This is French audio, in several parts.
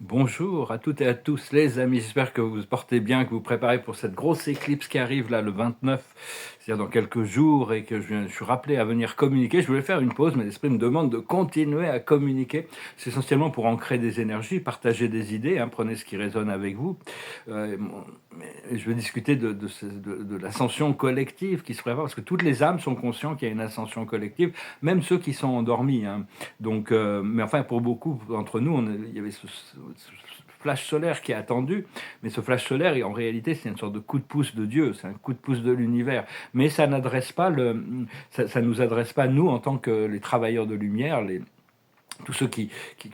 Bonjour à toutes et à tous les amis, j'espère que vous vous portez bien, que vous vous préparez pour cette grosse éclipse qui arrive là le 29, c'est-à-dire dans quelques jours et que je suis rappelé à venir communiquer. Je voulais faire une pause, mais l'esprit me demande de continuer à communiquer. C'est essentiellement pour ancrer des énergies, partager des idées, hein, prenez ce qui résonne avec vous. Je veux discuter de l'ascension collective qui se prépare, parce que toutes les âmes sont conscientes qu'il y a une ascension collective, même ceux qui sont endormis, hein. Donc, mais enfin, pour beaucoup d'entre nous, il y avait ce flash solaire qui est attendu, mais ce flash solaire, en réalité, c'est une sorte de coup de pouce de Dieu, c'est un coup de pouce de l'univers. Mais ça nous adresse pas nous en tant que les travailleurs de lumière, tous ceux qui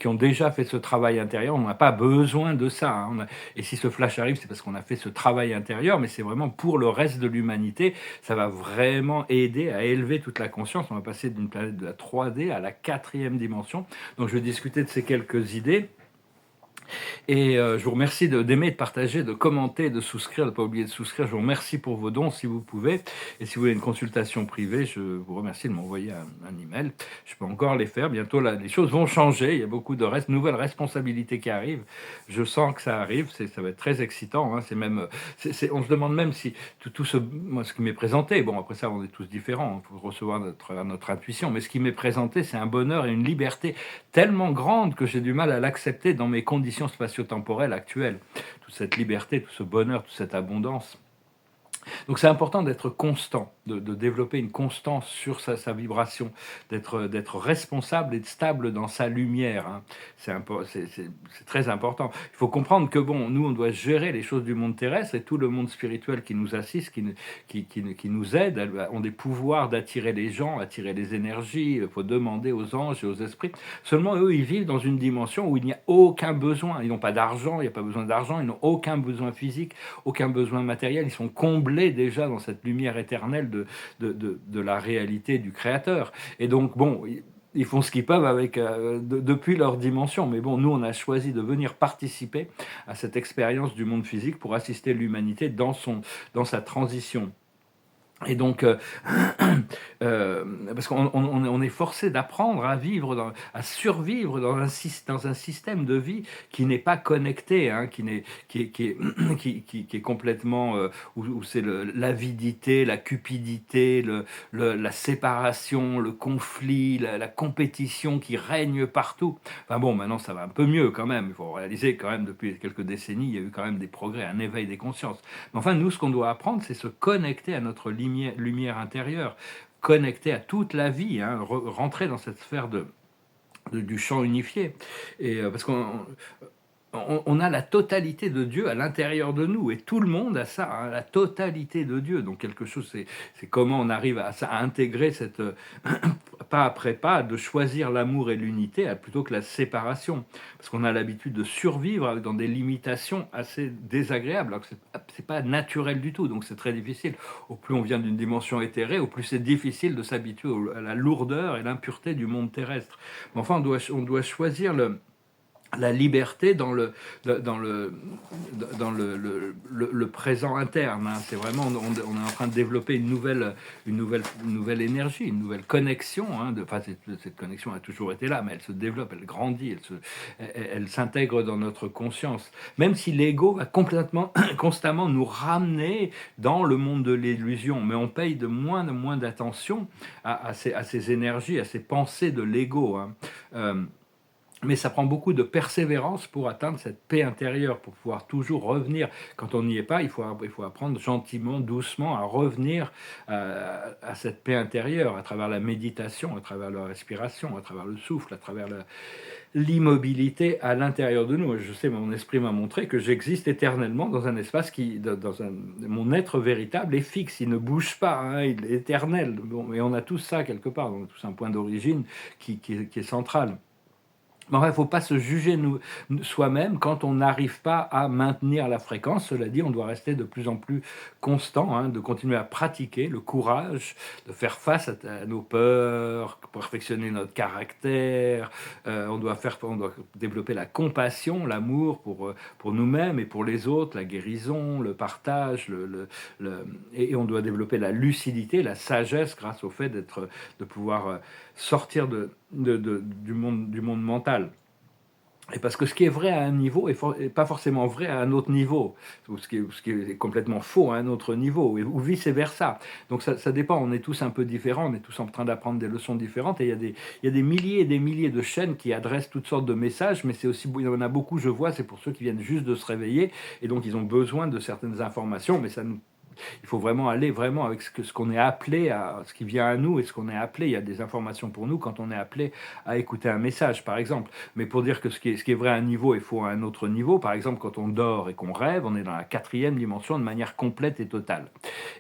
ont déjà fait ce travail intérieur. On n'a pas besoin de ça, hein. Et si ce flash arrive, c'est parce qu'on a fait ce travail intérieur, mais c'est vraiment pour le reste de l'humanité. Ça va vraiment aider à élever toute la conscience. On va passer d'une planète de la 3D à la quatrième dimension. Donc je vais discuter de ces quelques idées. Et je vous remercie d'aimer, de partager, de commenter, de souscrire, de ne pas oublier de souscrire. Je vous remercie pour vos dons si vous pouvez. Et si vous voulez une consultation privée, je vous remercie de m'envoyer un email. Je peux encore les faire. Bientôt, là, les choses vont changer. Il y a beaucoup de nouvelles responsabilités qui arrivent. Je sens que ça arrive. Ça va être très excitant, hein. C'est même, on se demande même si moi, ce qui m'est présenté, bon, après ça, on est tous différents. Il faut recevoir notre intuition. Mais ce qui m'est présenté, c'est un bonheur et une liberté tellement grande que j'ai du mal à l'accepter dans mes conditions spatio-temporelles actuelles. Toute cette liberté, tout ce bonheur, toute cette abondance. Donc c'est important d'être constant, de développer une constance sur sa vibration, d'être responsable et stable dans sa lumière, hein. C'est très important. Il faut comprendre que bon, nous on doit gérer les choses du monde terrestre, et tout le monde spirituel qui nous assiste, qui nous aide, elles ont des pouvoirs d'attirer les gens, attirer les énergies. Il faut demander aux anges et aux esprits. Seulement eux, ils vivent dans une dimension où il n'y a aucun besoin. Ils n'ont pas d'argent, il n'y a pas besoin d'argent, ils n'ont aucun besoin physique, aucun besoin matériel. Ils sont comblés déjà dans cette lumière éternelle de la réalité du Créateur. Et donc, bon, ils font ce qu'ils peuvent depuis leur dimension. Mais bon, nous, on a choisi de venir participer à cette expérience du monde physique pour assister l'humanité dans sa transition. Et donc, parce qu'on est forcé d'apprendre à vivre, à survivre dans un système de vie qui n'est pas connecté, hein, qui est complètement, où c'est l'avidité, la cupidité, la séparation, le conflit, la compétition qui règne partout. Enfin bon, maintenant ça va un peu mieux quand même. Il faut réaliser quand même, depuis quelques décennies, il y a eu quand même des progrès, un éveil des consciences. Mais enfin, nous, ce qu'on doit apprendre, c'est se connecter à notre lumière intérieure, connecter à toute la vie, hein, rentrer dans cette sphère du champ unifié. Et parce qu'on a la totalité de Dieu à l'intérieur de nous, et tout le monde a ça, hein, la totalité de Dieu. Donc quelque chose, c'est comment on arrive à intégrer cette pas après pas, de choisir l'amour et l'unité plutôt que la séparation, parce qu'on a l'habitude de survivre dans des limitations assez désagréables, alors que c'est pas naturel du tout. Donc c'est très difficile. Au plus on vient d'une dimension éthérée, au plus c'est difficile de s'habituer à la lourdeur et l'impureté du monde terrestre. Mais enfin, on doit choisir la liberté dans le présent interne, hein. C'est vraiment, on est en train de développer une nouvelle énergie, une nouvelle connexion, hein. Cette connexion a toujours été là, mais elle se développe, elle grandit, elle s'intègre dans notre conscience. Même si l'ego va complètement, constamment nous ramener dans le monde de l'illusion, mais on paye de moins en moins d'attention à ces énergies, à ces pensées de l'ego, hein. Mais ça prend beaucoup de persévérance pour atteindre cette paix intérieure, pour pouvoir toujours revenir. Quand on n'y est pas, il faut apprendre gentiment, doucement à revenir à cette paix intérieure, à travers la méditation, à travers la respiration, à travers le souffle, à travers l'immobilité à l'intérieur de nous. Je sais, mon esprit m'a montré que j'existe éternellement dans un espace mon être véritable est fixe, il ne bouge pas, hein, il est éternel. Bon, et on a tous ça quelque part, on a tous un point d'origine qui est central. Mais enfin, il ne faut pas se juger soi-même quand on n'arrive pas à maintenir la fréquence. Cela dit, on doit rester de plus en plus constant, hein, de continuer à pratiquer le courage, de faire face à nos peurs, perfectionner notre caractère. On doit développer la compassion, l'amour pour nous-mêmes et pour les autres, la guérison, le partage, et on doit développer la lucidité, la sagesse grâce au fait de pouvoir sortir du monde mental. Et parce que ce qui est vrai à un niveau est pas forcément vrai à un autre niveau, ou ce qui est complètement faux à un autre niveau, ou vice versa. Donc ça dépend. On est tous un peu différents, on est tous en train d'apprendre des leçons différentes, et il y a des milliers et des milliers de chaînes qui adressent toutes sortes de messages, mais c'est aussi, il y en a beaucoup, je vois, c'est pour ceux qui viennent juste de se réveiller, et donc ils ont besoin de certaines informations, mais ça nous il faut vraiment aller vraiment avec ce qu'on est appelé à, ce qui vient à nous et ce qu'on est appelé. Il y a des informations pour nous quand on est appelé à écouter un message, par exemple. Mais pour dire que ce qui est vrai à un niveau est faux à un autre niveau, par exemple, quand on dort et qu'on rêve, on est dans la quatrième dimension de manière complète et totale.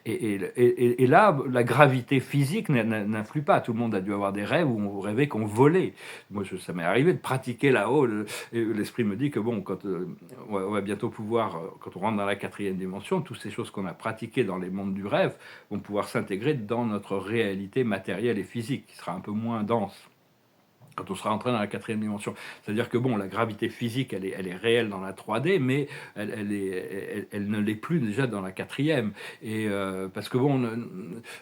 Et là, la gravité physique n'influe pas. Tout le monde a dû avoir des rêves où on rêvait qu'on volait. Moi, ça m'est arrivé de pratiquer là-haut. L'esprit me dit que bon, quand on va bientôt pouvoir, quand on rentre dans la quatrième dimension, toutes ces choses qu'on a pratiquées dans les mondes du rêve vont pouvoir s'intégrer dans notre réalité matérielle et physique, qui sera un peu moins dense quand on sera entré dans la quatrième dimension. C'est-à-dire que bon, la gravité physique, elle est réelle dans la 3D, mais elle ne l'est plus déjà dans la quatrième. Et parce que bon,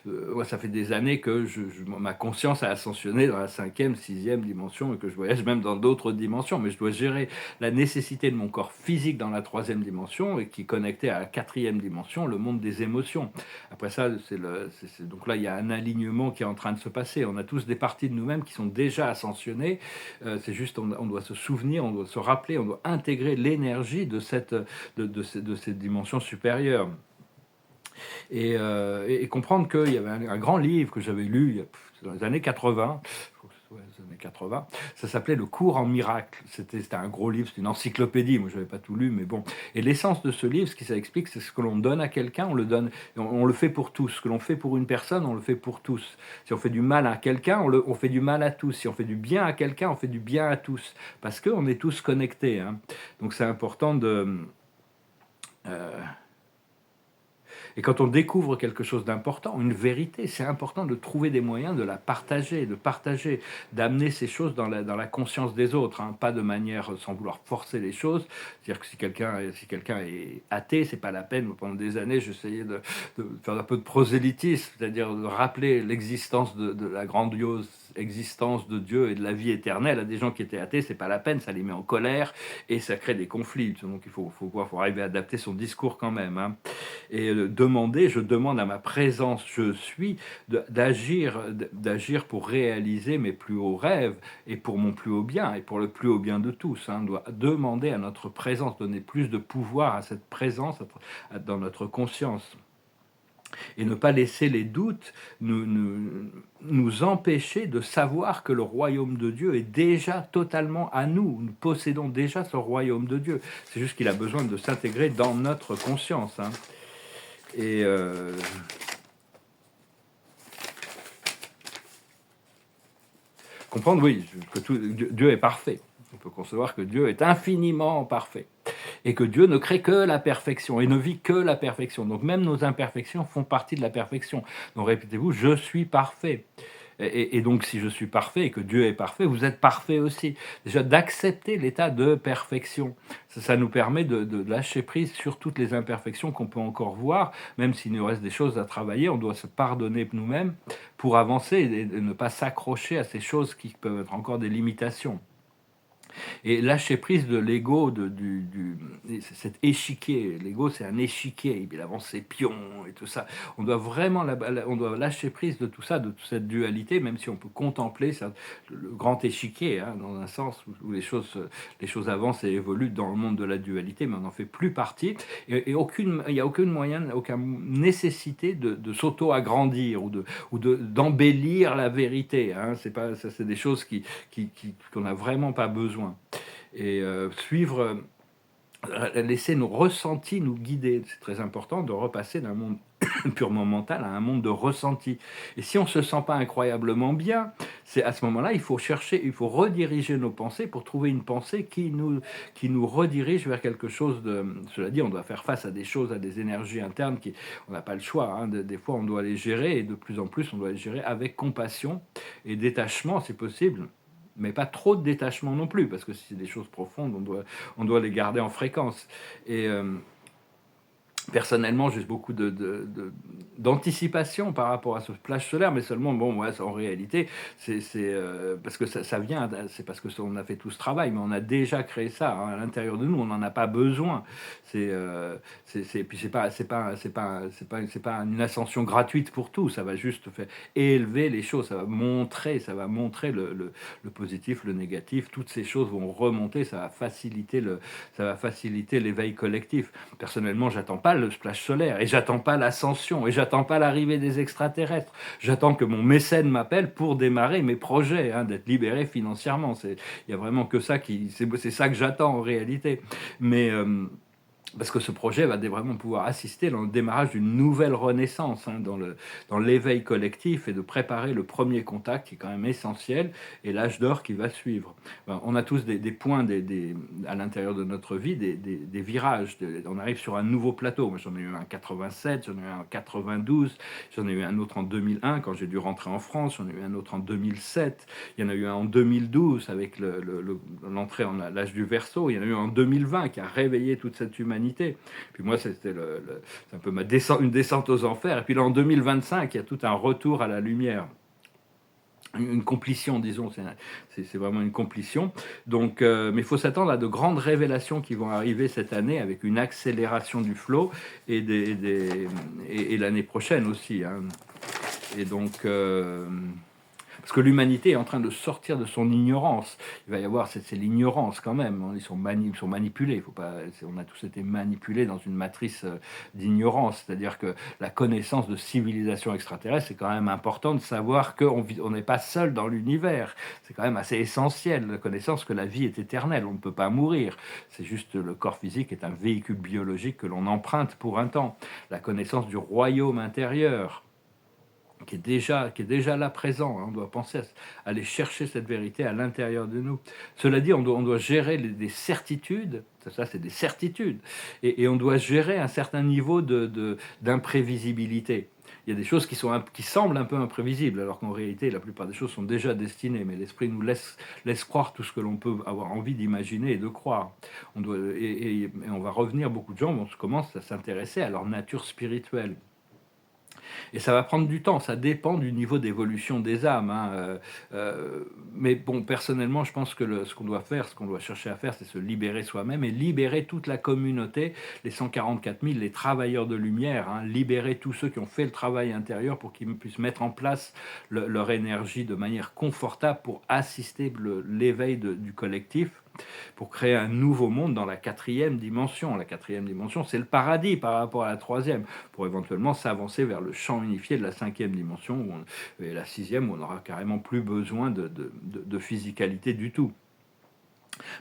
ouais, ça fait des années que ma conscience a ascensionné dans la cinquième, sixième dimension, et que je voyage même dans d'autres dimensions, mais je dois gérer la nécessité de mon corps physique dans la troisième dimension, et qui est connecté à la quatrième dimension, le monde des émotions. Après ça, donc là, il y a un alignement qui est en train de se passer. On a tous des parties de nous-mêmes qui sont déjà ascensionnées. C'est juste, on doit se souvenir, on doit se rappeler, on doit intégrer l'énergie de cette dimension supérieure. Et comprendre qu'il y avait un grand livre que j'avais lu dans les années 80, les années 80, ça s'appelait Le cours en miracle. C'était un gros livre, c'était une encyclopédie, moi je n'avais pas tout lu, mais bon. Et l'essence de ce livre, ce qui ça explique, c'est ce que l'on donne à quelqu'un, on le donne, on le fait pour tous. Ce que l'on fait pour une personne, on le fait pour tous. Si on fait du mal à quelqu'un, on fait du mal à tous. Si on fait du bien à quelqu'un, on fait du bien à tous. Parce qu'on est tous connectés. Hein. Donc c'est important de... Et quand on découvre quelque chose d'important, une vérité, c'est important de trouver des moyens de la partager, d'amener ces choses dans la conscience des autres, hein, pas de manière sans vouloir forcer les choses. C'est-à-dire que si quelqu'un est athée, c'est pas la peine. Pendant des années, j'essayais de faire un peu de prosélytisme, c'est-à-dire de rappeler l'existence de la grandiose existence de Dieu et de la vie éternelle à des gens qui étaient athées, c'est pas la peine, ça les met en colère et ça crée des conflits. Donc il faut arriver à adapter son discours quand même. Hein. Et je demande à ma présence, je suis, d'agir pour réaliser mes plus hauts rêves et pour mon plus haut bien et pour le plus haut bien de tous. Hein. On doit demander à notre présence, donner plus de pouvoir à cette présence dans notre conscience. Et ne pas laisser les doutes nous empêcher de savoir que le royaume de Dieu est déjà totalement à nous. Nous possédons déjà ce royaume de Dieu. C'est juste qu'il a besoin de s'intégrer dans notre conscience. Hein. Et comprendre, oui, que Dieu est parfait. On peut concevoir que Dieu est infiniment parfait. Et que Dieu ne crée que la perfection et ne vit que la perfection. Donc même nos imperfections font partie de la perfection. Donc répétez-vous, je suis parfait. Et donc si je suis parfait et que Dieu est parfait, vous êtes parfait aussi. Déjà d'accepter l'état de perfection. Ça nous permet de lâcher prise sur toutes les imperfections qu'on peut encore voir, même s'il nous reste des choses à travailler, on doit se pardonner nous-mêmes pour avancer et ne pas s'accrocher à ces choses qui peuvent être encore des limitations. Et lâcher prise de l'ego, cet échiquier. L'ego, c'est un échiquier, il avance ses pions et tout ça. On doit vraiment on doit lâcher prise de tout ça, de toute cette dualité, même si on peut contempler ça, le grand échiquier, hein, dans un sens où les choses avancent et évoluent dans le monde de la dualité, mais on n'en fait plus partie. Et il n'y a aucune nécessité de s'auto-agrandir ou d'embellir la vérité. Hein. C'est des choses qu'on n'a vraiment pas besoin. Et laisser nos ressentis nous guider. C'est très important de repasser d'un monde purement mental à un monde de ressenti. Et si on ne se sent pas incroyablement bien, c'est à ce moment-là, il faut rediriger nos pensées pour trouver une pensée qui nous redirige vers quelque chose de... Cela dit, on doit faire face à des choses, à des énergies internes on n'a pas le choix. Hein. Des fois, on doit les gérer et de plus en plus, on doit les gérer avec compassion et détachement, si possible. Mais pas trop de détachement non plus, parce que si c'est des choses profondes, on doit les garder en fréquence. Et Personnellement, j'ai beaucoup d'anticipation par rapport à ce flash solaire, mais seulement, bon, ouais, en réalité, parce que ça vient, c'est parce que on a fait tout ce travail, mais on a déjà créé ça hein, à l'intérieur de nous, on n'en a pas besoin. Puis c'est pas une ascension gratuite pour tout, ça va juste faire élever les choses, ça va montrer le positif, le négatif, toutes ces choses vont remonter, ça va faciliter l'éveil collectif. Personnellement, j'attends pas le splash solaire, et j'attends pas l'ascension, et j'attends pas l'arrivée des extraterrestres. J'attends que mon mécène m'appelle pour démarrer mes projets, hein, d'être libéré financièrement. Il y a vraiment que ça c'est ça que j'attends en réalité. Mais parce que ce projet va vraiment pouvoir assister dans le démarrage d'une nouvelle renaissance hein, dans l'éveil collectif et de préparer le premier contact qui est quand même essentiel et l'âge d'or qui va suivre. Ben, on a tous des points à l'intérieur de notre vie, des virages. On arrive sur un nouveau plateau. Moi, j'en ai eu un en 87, j'en ai eu un en 92, j'en ai eu un autre en 2001 quand j'ai dû rentrer en France, j'en ai eu un autre en 2007, il y en a eu un en 2012 avec l'entrée en l'âge du Verseau, il y en a eu un en 2020 qui a réveillé toute cette humanité. Puis moi, c'est un peu une descente aux enfers. Et puis là, en 2025, il y a tout un retour à la lumière. Une complétion, disons, c'est vraiment une complétion. Donc, mais il faut s'attendre à de grandes révélations qui vont arriver cette année avec une accélération du flow et l'année prochaine aussi. Hein. Et donc, parce que l'humanité est en train de sortir de son ignorance. Il va y avoir, c'est l'ignorance quand même. Ils sont manipulés. Faut pas, on a tous été manipulés dans une matrice d'ignorance. C'est-à-dire que la connaissance de civilisation extraterrestre, c'est quand même important de savoir qu'on n'est pas seul dans l'univers. C'est quand même assez essentiel, la connaissance que la vie est éternelle. On ne peut pas mourir. C'est juste le corps physique est un véhicule biologique que l'on emprunte pour un temps. La connaissance du royaume intérieur, qui est déjà là présent. Hein. On doit penser à aller chercher cette vérité à l'intérieur de nous. Cela dit, on doit gérer des certitudes. Ça c'est des certitudes. Et on doit gérer un certain niveau d'imprévisibilité. Il y a des choses qui semblent un peu imprévisibles, alors qu'en réalité, la plupart des choses sont déjà destinées. Mais l'esprit nous laisse croire tout ce que l'on peut avoir envie d'imaginer et de croire. Et on va revenir, beaucoup de gens commencent à s'intéresser à leur nature spirituelle. Et ça va prendre du temps, ça dépend du niveau d'évolution des âmes. Hein. Mais bon, personnellement, je pense que ce qu'on doit faire, ce qu'on doit chercher à faire, c'est se libérer soi-même et libérer toute la communauté, les 144 000, les travailleurs de lumière, hein, libérer tous ceux qui ont fait le travail intérieur pour qu'ils puissent mettre en place leur énergie de manière confortable pour assister l'éveil du collectif, pour créer un nouveau monde dans la quatrième dimension. La quatrième dimension, c'est le paradis par rapport à la troisième, pour éventuellement s'avancer vers le champ unifié de la cinquième dimension, et la sixième, où on n'aura carrément plus besoin de physicalité du tout.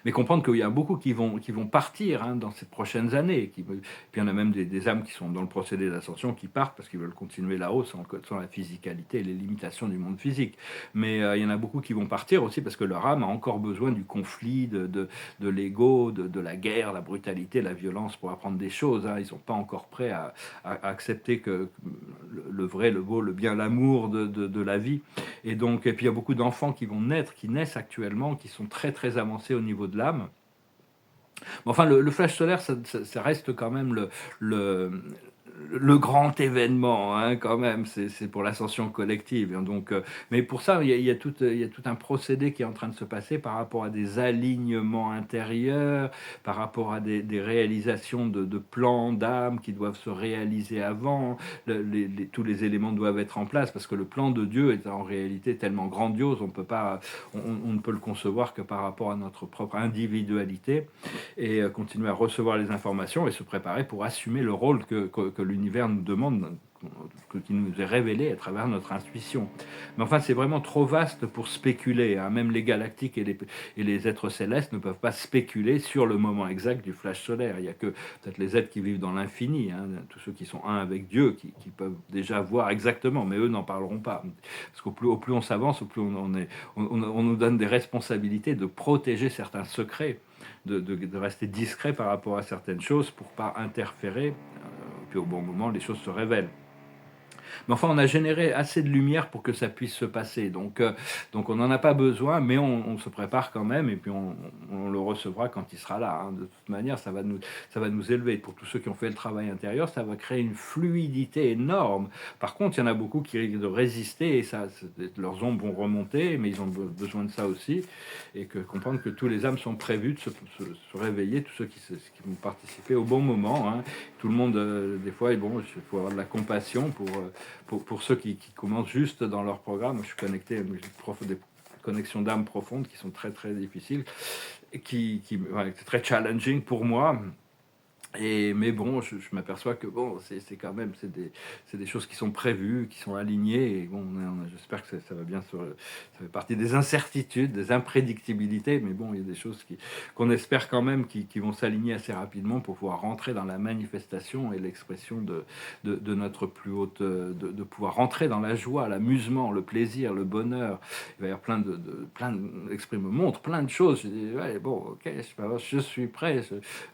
Mais comprendre qu'il y a beaucoup qui vont partir hein, dans ces prochaines années. Puis il y en a même des âmes qui sont dans le procédé d'ascension qui partent parce qu'ils veulent continuer là-haut sans la physicalité et les limitations du monde physique. Mais il y en a beaucoup qui vont partir aussi parce que leur âme a encore besoin du conflit, de l'ego, de la guerre, la brutalité, la violence pour apprendre des choses. Hein. Ils ne sont pas encore prêts à accepter que le vrai, le beau, le bien, l'amour de la vie. Et puis il y a beaucoup d'enfants qui naissent actuellement, qui sont très très avancés au niveau de l'âme. Enfin, le flash solaire, ça reste quand même le grand événement, hein, quand même, c'est pour l'ascension collective. Hein, donc, mais pour ça, il y a tout un procédé qui est en train de se passer par rapport à des alignements intérieurs, par rapport à des réalisations de plans d'âme qui doivent se réaliser avant. Tous les éléments doivent être en place parce que le plan de Dieu est en réalité tellement grandiose, on ne peut le concevoir que par rapport à notre propre individualité et continuer à recevoir les informations et se préparer pour assumer le rôle que l'univers nous demande, qui nous est révélé à travers notre intuition. Mais enfin, c'est vraiment trop vaste pour spéculer. Hein. Même les galactiques et les êtres célestes ne peuvent pas spéculer sur le moment exact du flash solaire. Il n'y a que peut-être les êtres qui vivent dans l'infini, hein, tous ceux qui sont un avec Dieu, qui peuvent déjà voir exactement, mais eux n'en parleront pas. Parce qu'au plus on s'avance, au plus on nous donne des responsabilités de protéger certains secrets, de rester discret par rapport à certaines choses pour ne pas interférer. Puis au bon moment, les choses se révèlent. Mais enfin, on a généré assez de lumière pour que ça puisse se passer. Donc on n'en a pas besoin, mais on se prépare quand même, et puis on le recevra quand il sera là, hein. De toute manière, ça va nous élever. Pour tous ceux qui ont fait le travail intérieur, ça va créer une fluidité énorme. Par contre, il y en a beaucoup qui risquent de résister, et leurs ombres vont remonter, mais ils ont besoin de ça aussi, et comprendre que tous les âmes sont prévus de se réveiller, tous ceux qui vont participer au bon moment, hein. Tout le monde, des fois, bon, il faut avoir de la compassion pour ceux qui commencent juste dans leur programme. Je suis connecté, j'ai des connexions d'âme profondes qui sont très très difficiles, et ouais, c'est très challenging pour moi. Mais bon, je m'aperçois que bon, c'est quand même c'est des choses qui sont prévues, qui sont alignées. Et bon, j'espère que ça va bien ça fait partie des incertitudes, des imprédictibilités. Mais bon, il y a des choses qu'on espère quand même qui vont s'aligner assez rapidement pour pouvoir rentrer dans la manifestation et l'expression de notre plus haute, de pouvoir rentrer dans la joie, l'amusement, le plaisir, le bonheur. Il va y avoir plein d'exprimes montre plein de choses. Je dis, ouais, bon, ok, je suis prêt.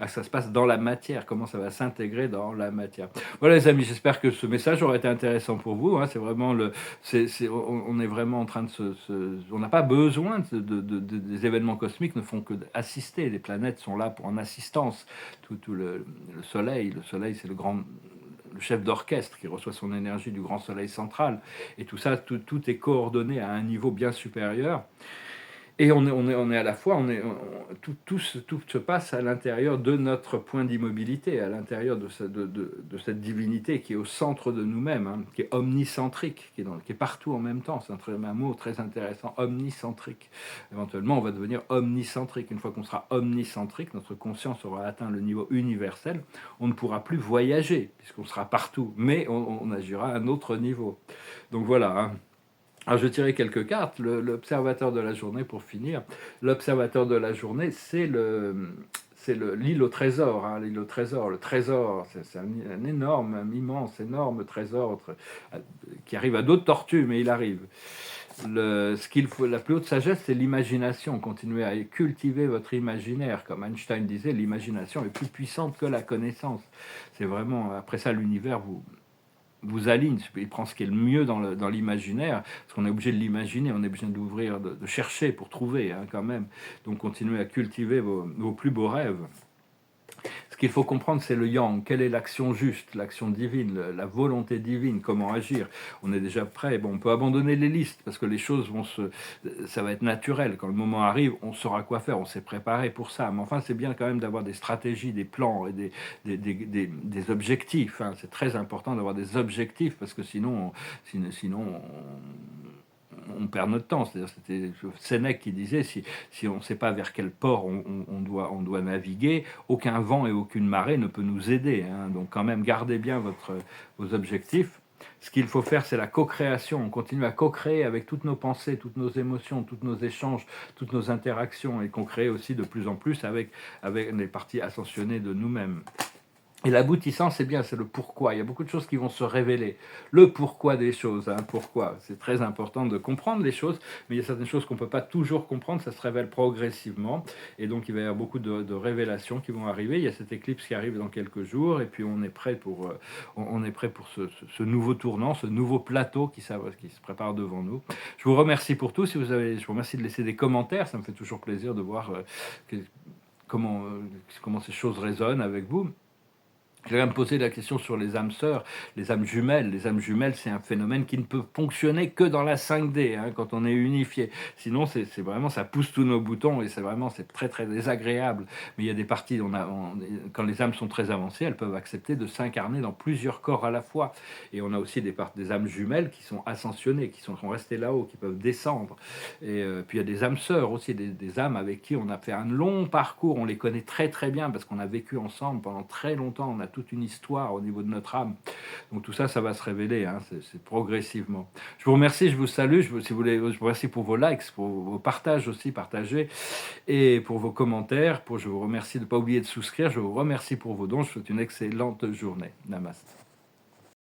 Ça se passe dans la matière, comment ça va s'intégrer dans la matière. Voilà les amis, j'espère que ce message aura été intéressant pour vous, hein. C'est vraiment on est vraiment en train on n'a pas besoin des événements cosmiques, ne font que assister. Les planètes sont là pour en assistance. Tout le soleil c'est le chef d'orchestre qui reçoit son énergie du grand soleil central, et tout ça, tout est coordonné à un niveau bien supérieur. Et on est à la fois, tout se passe à l'intérieur de notre point d'immobilité, à l'intérieur de cette divinité qui est au centre de nous-mêmes, hein, qui est omnicentrique, qui est partout en même temps. C'est un mot très intéressant, omnicentrique. Éventuellement, on va devenir omnicentrique. Une fois qu'on sera omnicentrique, notre conscience aura atteint le niveau universel. On ne pourra plus voyager, puisqu'on sera partout, mais on agira à un autre niveau. Donc voilà, hein. Alors, je tirais quelques cartes. L'observateur de la journée, pour finir. L'observateur de la journée, c'est l'île au trésor, hein, l'île au trésor. Le trésor, c'est un énorme, un immense, énorme trésor qui arrive à d'autres tortues, mais il arrive. La plus haute sagesse, c'est l'imagination. Continuez à cultiver votre imaginaire. Comme Einstein disait, l'imagination est plus puissante que la connaissance. C'est vraiment, après ça, l'univers vous aligne, il prend ce qui est le mieux dans l'imaginaire, parce qu'on est obligé de l'imaginer, on est obligé d'ouvrir, de chercher pour trouver, hein, quand même. Donc continuez à cultiver vos plus beaux rêves. Ce qu'il faut comprendre, c'est le yang. Quelle est l'action juste, l'action divine, la volonté divine, comment agir? On est déjà prêt. Bon, on peut abandonner les listes, parce que les choses ça va être naturel. Quand le moment arrive, on saura quoi faire, on s'est préparé pour ça. Mais enfin, c'est bien quand même d'avoir des stratégies, des plans et des objectifs, hein. C'est très important d'avoir des objectifs, parce que sinon on perd notre temps. C'était Sénèque qui disait, si on ne sait pas vers quel port on doit naviguer, aucun vent et aucune marée ne peut nous aider, hein. Donc quand même, gardez bien vos objectifs. Ce qu'il faut faire, c'est la co-création. On continue à co-créer avec toutes nos pensées, toutes nos émotions, tous nos échanges, toutes nos interactions, et qu'on crée aussi de plus en plus avec les parties ascensionnées de nous-mêmes. Et l'aboutissant, c'est bien, c'est le pourquoi. Il y a beaucoup de choses qui vont se révéler. Le pourquoi des choses, hein, pourquoi. C'est très important de comprendre les choses, mais il y a certaines choses qu'on ne peut pas toujours comprendre, ça se révèle progressivement. Et donc, il va y avoir beaucoup de révélations qui vont arriver. Il y a cette éclipse qui arrive dans quelques jours, et puis on est prêt pour ce nouveau tournant, ce nouveau plateau qui se prépare devant nous. Je vous remercie pour tout. Je vous remercie de laisser des commentaires. Ça me fait toujours plaisir de voir comment ces choses résonnent avec vous. Je vais me poser la question sur les âmes sœurs, les âmes jumelles. Les âmes jumelles, c'est un phénomène qui ne peut fonctionner que dans la 5D, hein, quand on est unifié. Sinon, c'est vraiment, ça pousse tous nos boutons, et c'est très très désagréable. Mais il y a des parties, quand les âmes sont très avancées, elles peuvent accepter de s'incarner dans plusieurs corps à la fois. Et on a aussi des âmes jumelles qui sont ascensionnées, qui sont restées là-haut, qui peuvent descendre. Et puis il y a des âmes sœurs aussi, des âmes avec qui on a fait un long parcours. On les connaît très très bien parce qu'on a vécu ensemble pendant très longtemps. On a toute une histoire au niveau de notre âme. Donc tout ça, ça va se révéler, hein, c'est progressivement. Je vous remercie, je vous salue, je vous remercie pour vos likes, pour vos partages aussi, partagez, et pour vos commentaires. Je vous remercie de ne pas oublier de souscrire. Je vous remercie pour vos dons. Je vous souhaite une excellente journée. Namaste.